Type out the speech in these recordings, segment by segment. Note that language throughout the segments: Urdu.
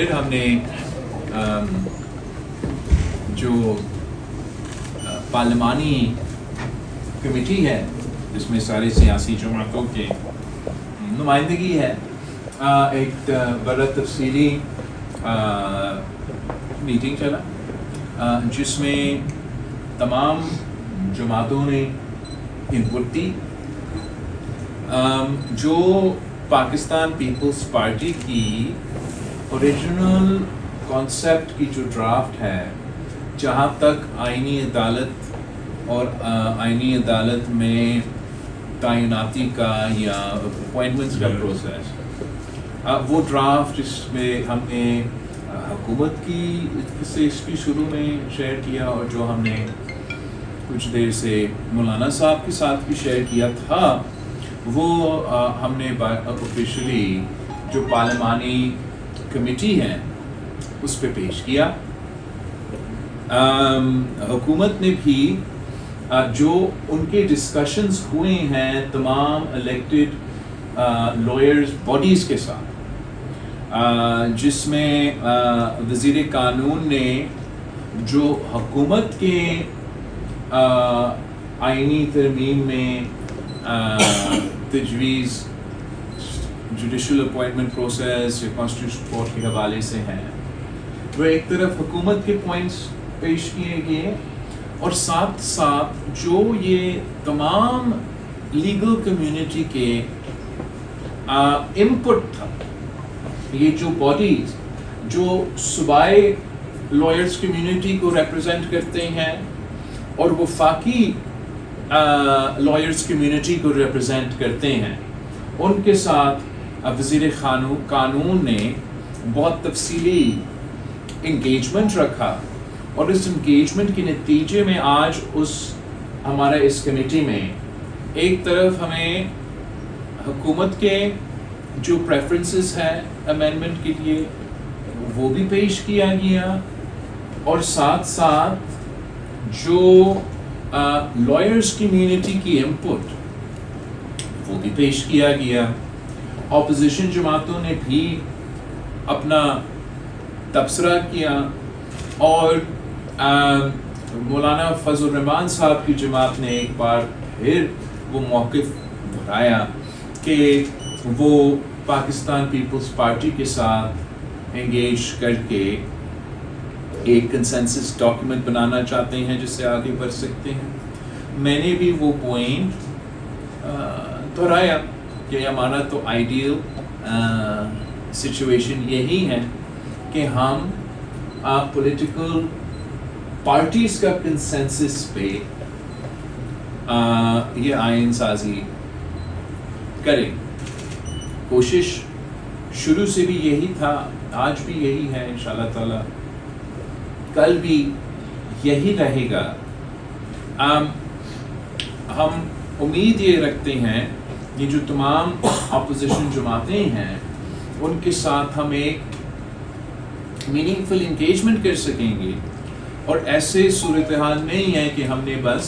پھر ہم نے جو پارلیمانی کمیٹی ہے جس میں سارے سیاسی جماعتوں کے نمائندگی ہے، ایک بڑا تفصیلی میٹنگ چلا جس میں تمام جماعتوں نے انپٹ دی. جو پاکستان پیپلز پارٹی کی اوریجنل کانسیپٹ کی جو ڈرافٹ ہے، جہاں تک آئینی عدالت اور آئینی عدالت میں تعیناتی کا یا اپوائنٹمنٹس کا پروسیس، وہ ڈرافٹ اس میں ہم نے حکومت کی سے اس کی شروع میں شیئر کیا، اور جو ہم نے کچھ دیر سے مولانا صاحب کے ساتھ بھی شیئر کیا تھا، وہ ہم نے آفیشلی جو پارلیمانی کمیٹی ہے اس پہ پیش کیا. حکومت نے بھی جو ان کے ڈسکشنز ہوئے ہیں تمام الیکٹڈ لائرز باڈیز کے ساتھ، جس میں وزیر قانون نے جو حکومت کے آئینی ترمیم میں تجویز جوڈیشل اپوائنٹمنٹ پروسیس یا کانسٹیٹیوشن کورٹ کے حوالے سے ہیں، وہ ایک طرف حکومت کے پوائنٹس پیش کیے گئے، اور ساتھ ساتھ جو یہ تمام لیگل کمیونٹی کے انپٹ تھا، یہ جو باڈیز جو صوبائی لائرز کمیونٹی کو ریپرزینٹ کرتے ہیں اور وفاقی لائرز کمیونٹی کو ریپرزینٹ کرتے ہیں، ان کے ساتھ وزیر قانون نے بہت تفصیلی انگیجمنٹ رکھا، اور اس انگیجمنٹ کے نتیجے میں آج ہمارا اس کمیٹی میں ایک طرف ہمیں حکومت کے جو پریفرنسز ہیں امینڈمنٹ کے لیے وہ بھی پیش کیا گیا، اور ساتھ ساتھ جو لائرز کمیونٹی کی انپٹ وہ بھی پیش کیا گیا. اپوزیشن جماعتوں نے بھی اپنا تبصرہ کیا، اور مولانا فضل الرحمان صاحب کی جماعت نے ایک بار پھر وہ موقف دہرایا کہ وہ پاکستان پیپلز پارٹی کے ساتھ انگیج کر کے ایک کنسنسس ڈاکیومنٹ بنانا چاہتے ہیں جس سے آگے بڑھ سکتے ہیں. میں نے بھی وہ پوائنٹ دہرایا کہ ہمارا تو آئیڈیل سچویشن یہی ہے کہ ہم پولیٹیکل پارٹیز کا کنسنسس پہ یہ آئین سازی کریں. کوشش شروع سے بھی یہی تھا، آج بھی یہی ہے، انشاءاللہ تعالی کل بھی یہی رہے گا. ہم امید یہ رکھتے ہیں کہ جو تمام اپوزیشن جماعتیں ہیں ان کے ساتھ ہم ایک میننگ فل انگیجمنٹ کر سکیں گے، اور ایسے صورتحال نہیں ہے کہ ہم نے بس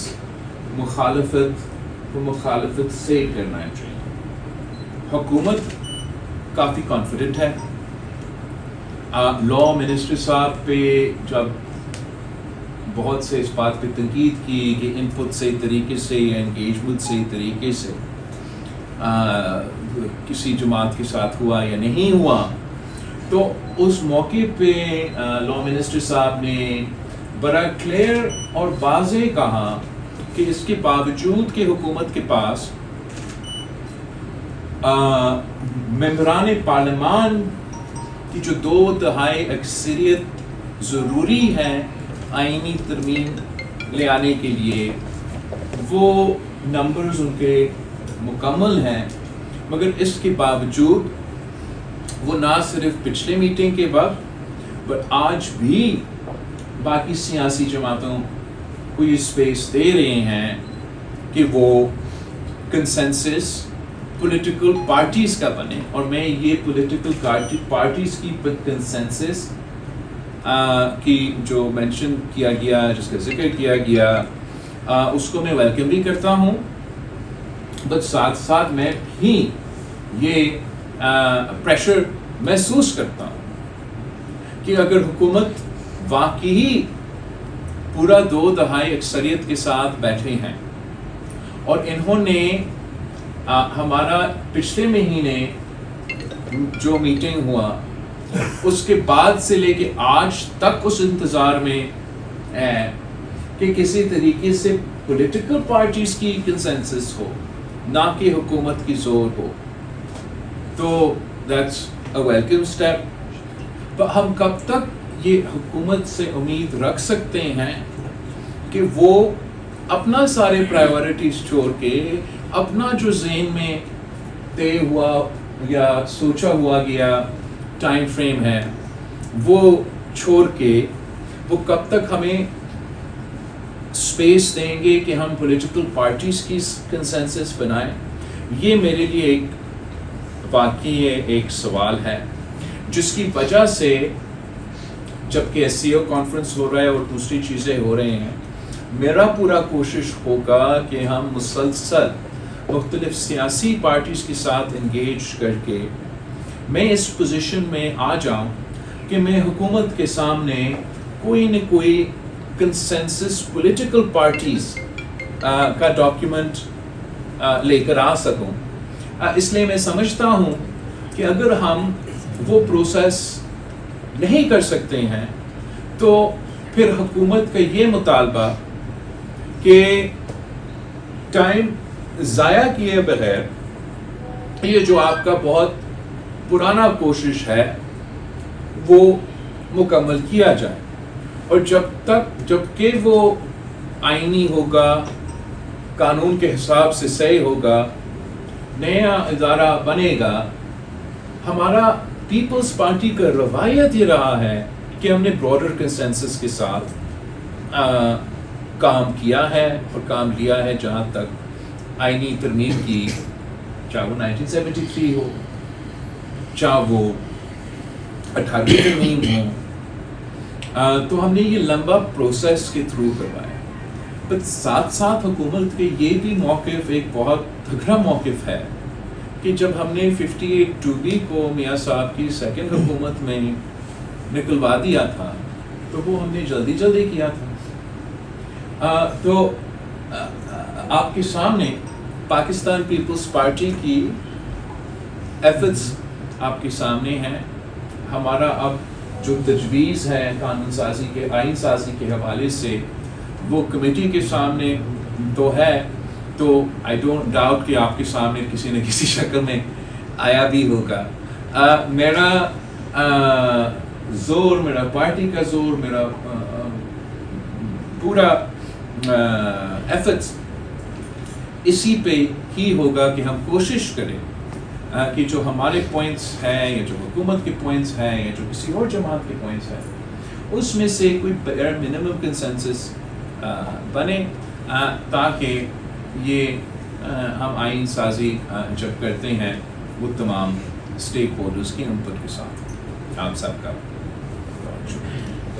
مخالفت سے کرنا چاہیے. حکومت کافی کانفیڈنٹ ہے. لا منسٹر صاحب پہ جب بہت سے اس بات پہ تنقید کی کہ انپٹ صحیح طریقے سے یا انگیجمنٹ صحیح طریقے سے کسی جماعت کے ساتھ ہوا یا نہیں ہوا، تو اس موقع پہ لا منسٹر صاحب نے بڑا کلیئر اور واضح کہا کہ اس کے باوجود کہ حکومت کے پاس ممبران پارلیمان کی جو 2/3 اکثریت ضروری ہے آئینی ترمیم لے آنے کے لیے، وہ نمبرز ان کے مکمل ہیں، مگر اس کے باوجود وہ نہ صرف پچھلے میٹنگ کے وقت بٹ آج بھی باقی سیاسی جماعتوں کو یہ اسپیس دے رہے ہیں کہ وہ کنسنسس پولیٹیکل پارٹیز کا بنے. اور میں یہ پولیٹیکل پارٹیز کی کنسنسس کی جو مینشن کیا گیا، جس کا ذکر کیا گیا، اس کو میں ویلکم بھی کرتا ہوں، بٹ ساتھ ساتھ میں بھی یہ پریشر محسوس کرتا ہوں کہ اگر حکومت واقعی پورا 2 دہائی اکثریت کے ساتھ بیٹھے ہیں اور انہوں نے ہمارا پچھلے مہینے جو میٹنگ ہوا اس کے بعد سے لے کے آج تک اس انتظار میں ہے کہ کسی طریقے سے پولیٹیکل پارٹیز کی کنسنسس ہو نہ کہ حکومت کی زور ہو، تو دیٹس اے ویلکم اسٹیپ. ہم کب تک یہ حکومت سے امید رکھ سکتے ہیں کہ وہ اپنا سارے پرائیورٹیز چھوڑ کے اپنا جو ذہن میں طے ہوا یا سوچا ہوا گیا ٹائم فریم ہے وہ چھوڑ کے وہ کب تک ہمیں اسپیس دیں گے کہ ہم پولیٹیکل پارٹیز کی کنسنسس بنائیں؟ یہ میرے لیے ایک واقعی ایک سوال ہے، جس کی وجہ سے جبکہ ایس سی او کانفرنس ہو رہا ہے اور دوسری چیزیں ہو رہے ہیں، میرا پورا کوشش ہوگا کہ ہم مسلسل مختلف سیاسی پارٹیز کے ساتھ انگیج کر کے میں اس پوزیشن میں آ جاؤں کہ میں حکومت کے سامنے کوئی نہ کوئی کنسنسس پولیٹیکل پارٹیز کا ڈاکیومنٹ لے کر آ سکوں. اس لیے میں سمجھتا ہوں کہ اگر ہم وہ پروسیس نہیں کر سکتے ہیں تو پھر حکومت کا یہ مطالبہ کہ ٹائم ضائع کیے بغیر یہ جو آپ کا بہت پرانا کوشش ہے وہ مکمل کیا جائے، اور جبکہ وہ آئینی ہوگا، قانون کے حساب سے صحیح ہوگا، نیا ادارہ بنے گا. ہمارا پیپلز پارٹی کا روایت یہ رہا ہے کہ ہم نے براڈر کنسنسس کے ساتھ کام کیا ہے اور کام لیا ہے. جہاں تک آئینی ترمیم کی، چاہے وہ 1973 ہو، چاہے وہ 18ویں ترمیم ہو، تو ہم نے یہ لمبا پروسیس کے تھرو کروایا. بٹ ساتھ ساتھ حکومت کے یہ بھی موقف ایک بہت تگڑا موقف ہے کہ جب ہم نے 58(2)B کو میاں صاحب کی سیکنڈ حکومت میں نکلوا دیا تھا تو وہ ہم نے جلدی کیا تھا. تو آپ کے سامنے پاکستان پیپلز پارٹی کی ایفرٹس آپ کے سامنے ہیں. ہمارا اب جو تجویز ہے قانون سازی کے، آئین سازی کے حوالے سے، وہ کمیٹی کے سامنے تو ہے، تو آئی ڈونٹ ڈاؤٹ کہ آپ کے سامنے کسی نہ کسی شکل میں آیا بھی ہوگا. میرا زور، میرا پارٹی کا زور، میرا پورا ایفرٹس اسی پہ ہی ہوگا کہ ہم کوشش کریں کہ جو ہمارے پوائنٹس ہیں یا جو حکومت کے پوائنٹس ہیں یا جو کسی اور جماعت کے پوائنٹس ہیں اس میں سے کوئی بغیر منیمم کنسنسس بنے، تاکہ یہ ہم آئین سازی جب کرتے ہیں وہ تمام اسٹیک ہولڈرز کی انپٹ کے ساتھ. آپ سب کا